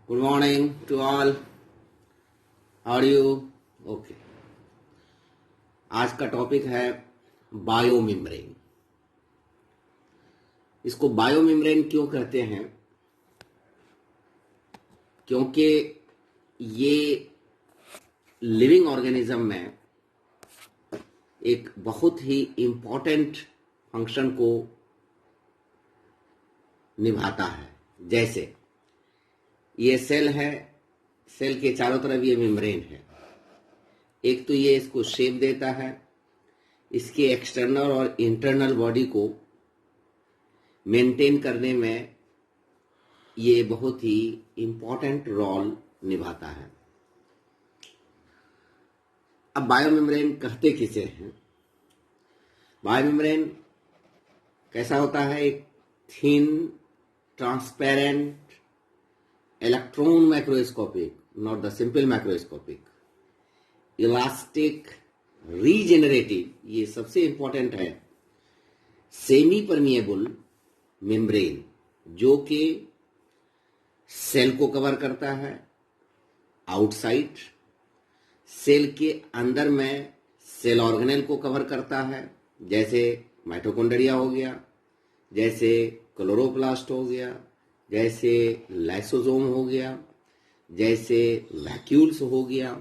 Good morning to all. How are you? Okay. आज का topic है बायोमेम्ब्रेन। इसको बायोमेम्ब्रेन क्यों कहते हैं? क्योंकि ये लिविंग ऑर्गेनिज्म में एक बहुत ही इम्पोर्टेंट फंक्शन को निभाता है। जैसे ये सेल है, सेल के चारों तरफ ये मेम्ब्रेन है। एक तो ये इसको शेप देता है, इसके एक्सटर्नल और इंटरनल बॉडी को मेंटेन करने में ये बहुत ही इम्पोर्टेंट रोल निभाता है। अब बायोमेम्ब्रेन कहते किसे हैं? बायोमेम्ब्रेन कैसा होता है? एक thin transparent electron microscopic, not the simple microscopic, elastic, regenerative, ये सबसे इंपॉर्टेंट है, सेमी परमिएबल मेम्ब्रेन जो कि सेल को कवर करता है आउटसाइड, सेल के अंदर में सेल ऑर्गेनेल को कवर करता है, जैसे माइटोकॉन्ड्रिया हो गया, जैसे क्लोरोप्लास्ट हो गया, जैसे लाइसोसोम हो गया, जैसे वैक्यूल्स हो गया।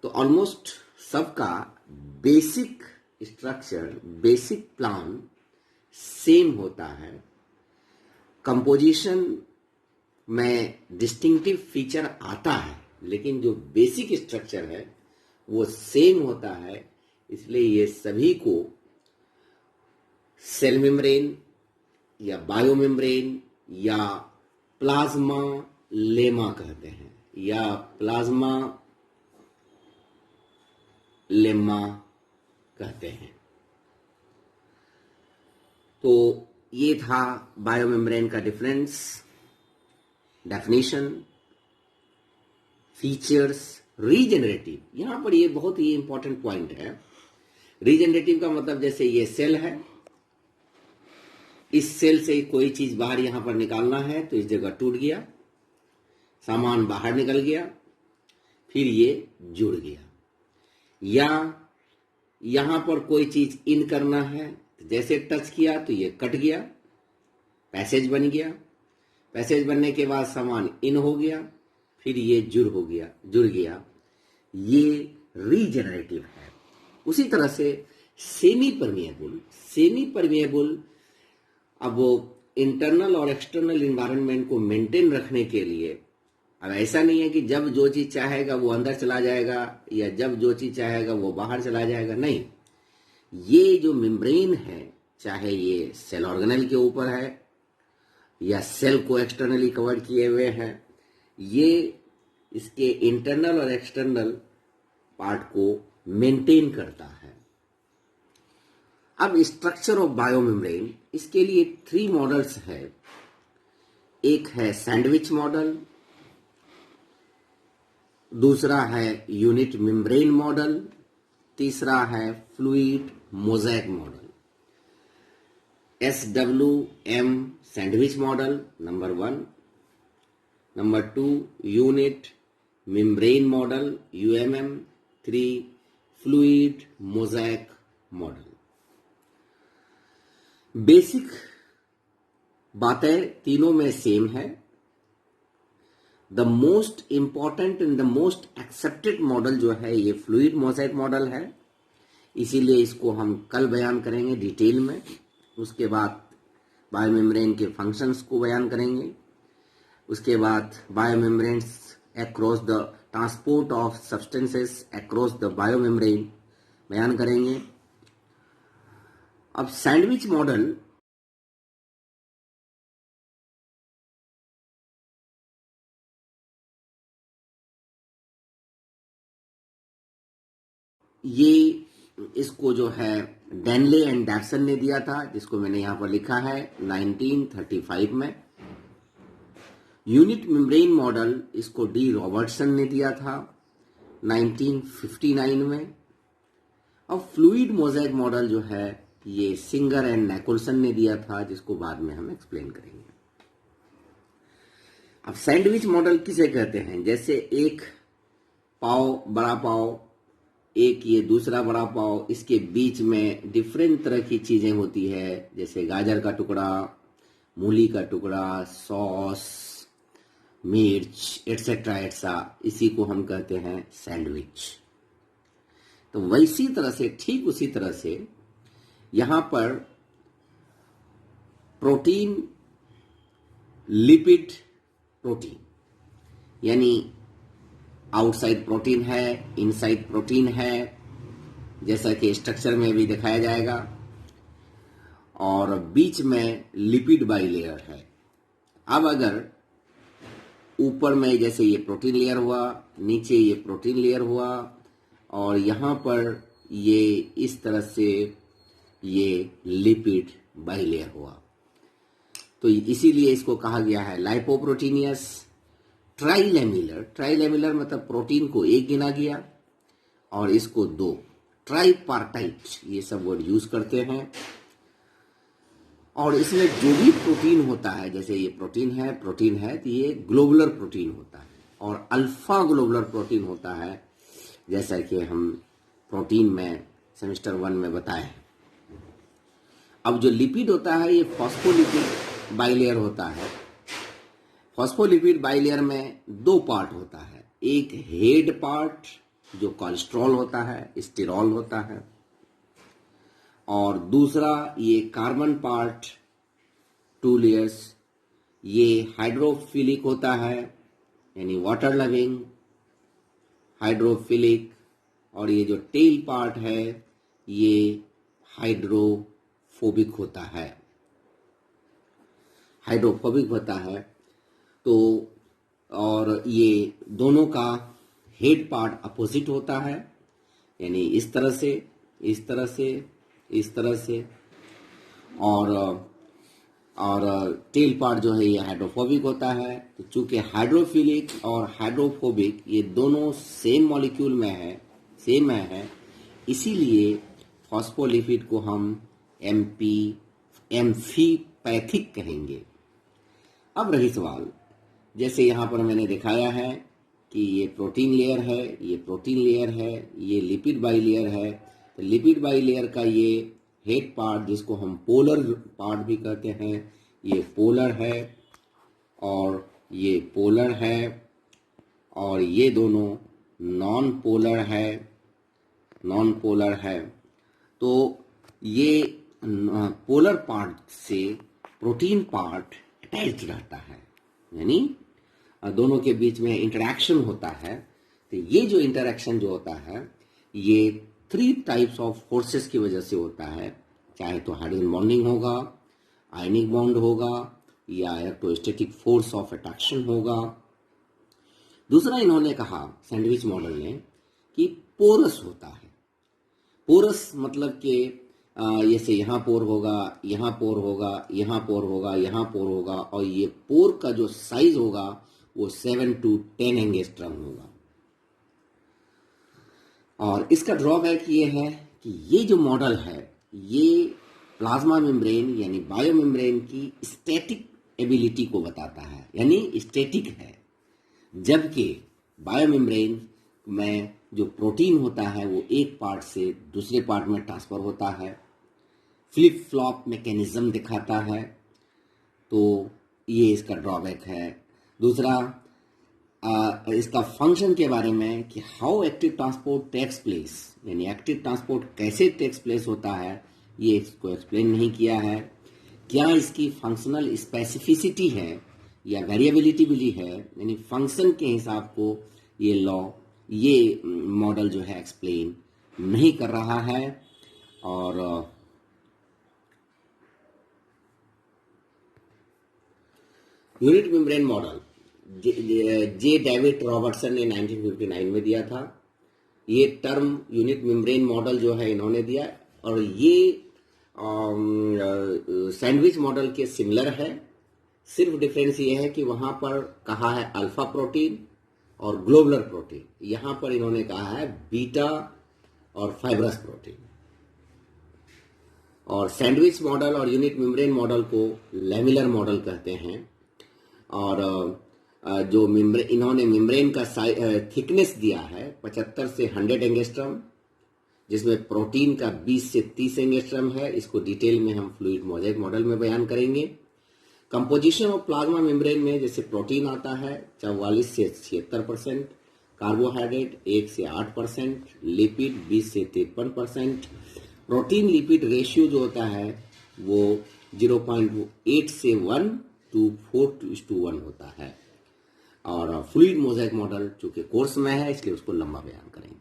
तो ऑलमोस्ट सबका basic structure, basic plan same होता है। कंपोजिशन में डिस्टिंक्टिव फीचर आता है, लेकिन जो बेसिक स्ट्रक्चर है वो सेम होता है। इसलिए ये सभी को सेल मेम्ब्रेन या बायोमेम्ब्रेन या प्लाज्मा लेमा कहते हैं, या प्लाज्मा लेमा कहते हैं। तो ये था बायोमेम्ब्रेन का डिफरेंस, डेफिनेशन, फीचर्स। रीजेनरेटिव, यहां पर ये बहुत ही इंपॉर्टेंट पॉइंट है। रीजेनरेटिव का मतलब जैसे ये सेल है, इस सेल से कोई चीज बाहर यहां पर निकालना है तो इस जगह टूट गया, सामान बाहर निकल गया, फिर ये जुड़ गया। या यहां पर कोई चीज इन करना है तो जैसे टच किया तो ये कट गया, पैसेज बन गया, पैसेज बनने के बाद सामान इन हो गया, फिर ये जुड़ गया। ये रीजेनरेटिव है। उसी तरह से सेमी परमिएबल, अब वो इंटरनल और एक्सटर्नल इन्वायरमेंट को मेंटेन रखने के लिए, अब ऐसा नहीं है कि जब जो चीज चाहेगा वो अंदर चला जाएगा या जब जो चीज चाहेगा वो बाहर चला जाएगा, नहीं। ये जो मेम्ब्रेन है, चाहे ये सेल ऑर्गेनेल के ऊपर है या सेल को एक्सटर्नली कवर किए हुए हैं, ये इसके इंटरनल और एक्सटर्नल पार्ट को मेंटेन करता है। अब स्ट्रक्चर ऑफ बायोमेम्ब्रेन, इसके लिए 3 मॉडल्स है। एक है सैंडविच मॉडल, दूसरा है यूनिट मेम्ब्रेन मॉडल, तीसरा है fluid mosaic model. SWM sandwich model number 1, number 2 unit membrane model UMM, 3 fluid mosaic model. Basic बातें तीनों में सेम है। The most important and the most accepted model जो है ये फ्लूइड मोज़ेक मॉडल है, इसीलिए इसको हम कल बयान करेंगे डिटेल में। उसके बाद बायोमेम्ब्रेन के फंक्शंस को बयान करेंगे। उसके बाद biomembranes across the transport of substances across the biomembrane बयान करेंगे। अब सैंडविच मॉडल, ये इसको जो है डेनले एंड डैटसन ने दिया था, जिसको मैंने यहां पर लिखा है 1935 में। यूनिट मेम्ब्रेन मॉडल इसको डी रॉबर्टसन ने दिया था 1959 में। अब फ्लूइड मोज़ेक मॉडल जो है ये सिंगर एंड नैकुलसन ने दिया था, जिसको बाद में हम एक्सप्लेन करेंगे। अब सैंडविच मॉडल किसे कहते हैं? जैसे एक पाव, बड़ा पाव, एक ये दूसरा बड़ा पाव, इसके बीच में डिफरेंट तरह की चीजें होती है, जैसे गाजर का टुकड़ा, मूली का टुकड़ा, सॉस, मिर्च, एटसेट्रा एटसा, इसी को हम कहते हैं सैंडविच। तो वैसी तरह से, ठीक उसी तरह से यहां पर प्रोटीन, लिपिड, प्रोटीन, यानी आउटसाइड प्रोटीन है, इनसाइड प्रोटीन है, जैसा कि स्ट्रक्चर में भी दिखाया जाएगा, और बीच में लिपिड बाइलेयर है। अब अगर ऊपर में जैसे ये प्रोटीन लेयर हुआ, नीचे ये प्रोटीन लेयर हुआ, और यहां पर ये इस तरह से ये लिपिड बाइलेयर हुआ, तो इसीलिए इसको कहा गया है लाइपोप्रोटीनियस। ट्राइलेमिलर, ट्राइलेमिलर मतलब प्रोटीन को एक गिना गया और इसको दो। ट्राइपार्टाइट, ये सब वर्ड यूज करते हैं। और इसमें जो भी प्रोटीन होता है, जैसे ये प्रोटीन है तो ये ग्लोबुलर प्रोटीन होता है, और अल्फा ग्लोबुलर प्रोटीन होता है, जैसा कि हम प्रोटीन में सेमेस्टर 1 में बताए। अब जो लिपिड होता है ये फॉस्फोलिपिड बाइलेयर होता है। फॉस्फोलिपिड बाइलेयर में दो पार्ट होता है, एक हेड पार्ट जो कोलेस्ट्रॉल होता है, स्टेरॉल होता है, और दूसरा ये कार्बन पार्ट, 2 लेयर्स, ये हाइड्रोफिलिक होता है, यानी वाटर लविंग हाइड्रोफिलिक, और ये जो टेल पार्ट है ये हाइड्रोफोबिक होता है, हाइड्रोफोबिक होता है। तो और ये दोनों का हेड पार्ट अपोजिट होता है, यानी इस तरह से, इस तरह से, इस तरह से, और टेल पार्ट जो है ये हाइड्रोफोबिक होता है। तो चूंकि हाइड्रोफिलिक और हाइड्रोफोबिक ये दोनों सेम मॉलिक्यूल में है, सेम है, इसीलिए फॉस्फोलिपिड को हम एम्फीपैथिक कहेंगे। अब रही सवाल, जैसे यहाँ पर मैंने दिखाया है कि ये प्रोटीन लेयर है, ये प्रोटीन लेयर है, ये लिपिड बाइलेयर है। तो लिपिड बाइलेयर का ये हेड पार्ट, जिसको हम पोलर पार्ट भी कहते हैं, ये पोलर है और ये पोलर है, और ये दोनों नॉन पोलर है, नॉन पोलर है। तो ये पोलर पार्ट से प्रोटीन पार्ट अटैच्ड रहता है, यानी दोनों के बीच में इंटरेक्शन होता है। तो ये जो इंटरेक्शन जो होता है ये 3 टाइप्स ऑफ फोर्सेस की वजह से होता है, चाहे तो हाइड्रोजन बॉन्डिंग होगा, आयनिक बॉन्ड होगा, या इलेक्ट्रोस्टैटिक फोर्स ऑफ अट्रैक्शन होगा। दूसरा इन्होंने कहा सैंडविच मॉडल ने कि पोरस होता है। पोरस मतलब कि जैसे यहाँ पोर होगा, यहाँ पोर होगा, यहाँ पोर होगा, यहाँ पोर होगा, और ये पोर का जो साइज होगा वो 7 to 10 एंगस्ट्रम होगा। और इसका ड्रॉबैक ये है कि ये जो मॉडल है ये प्लाज्मा मेम्ब्रेन यानी बायो मेम्ब्रेन की स्टैटिक एबिलिटी को बताता है, यानी स्टैटिक है, जबकि बायो मेम्ब्रेन में जो प्रोटीन होता है वो एक पार्ट से दूसरे पार्ट में ट्रांसफर होता है, फ्लिप फ्लॉप मैकेनिज्म दिखाता है। तो ये इसका ड्रॉबैक है। दूसरा इसका फंक्शन के बारे में कि how active transport takes place, यानी एक्टिव ट्रांसपोर्ट कैसे टेक्स प्लेस होता है, ये इसको एक्सप्लेन नहीं किया है। क्या इसकी फंक्शनल स्पेसिफिसिटी है या वेरिएबिलिटी भी है, यानी फंक्शन के हिसाब को ये लॉ, ये मॉडल जो है एक्सप्लेन नहीं कर रहा है। और यूनिट मेम्ब्रेन मॉडल जे डेविड रॉबर्टसन ने 1959 में दिया था। ये टर्म यूनिट मेम्ब्रेन मॉडल जो है इन्होंने दिया, और ये सैंडविच मॉडल के सिमिलर है। सिर्फ डिफरेंस ये है कि वहां पर कहा है अल्फा प्रोटीन और ग्लोबुलर प्रोटीन, यहां पर इन्होंने कहा है बीटा और फाइब्रस प्रोटीन। और सैंडविच मॉडल और यूनिट मेम्ब्रेन मॉडल को लैमिलर मॉडल कहते हैं। और जो इन्होंने मेम्ब्रेन का थिकनेस दिया है 75 से 100 एंगस्ट्रम, जिसमें प्रोटीन का 20 से 30 एंगस्ट्रम है। इसको डिटेल में हम फ्लूइड मोज़ेक मॉडल में बयान करेंगे। कंपोजिशन ऑफ प्लाज्मा मेम्ब्रेन में जैसे प्रोटीन आता है 44 से 76%, कार्बोहाइड्रेट 1 से 8%, लिपिड 20 से 53%। प्रोटीन लिपिड रेशियो जो होता है वो 0.8 से 1 to 4:1 होता है। और फ्लूइड मोज़ेक मॉडल चूंकि कोर्स में है इसलिए उसको लंबा बयान करेंगे।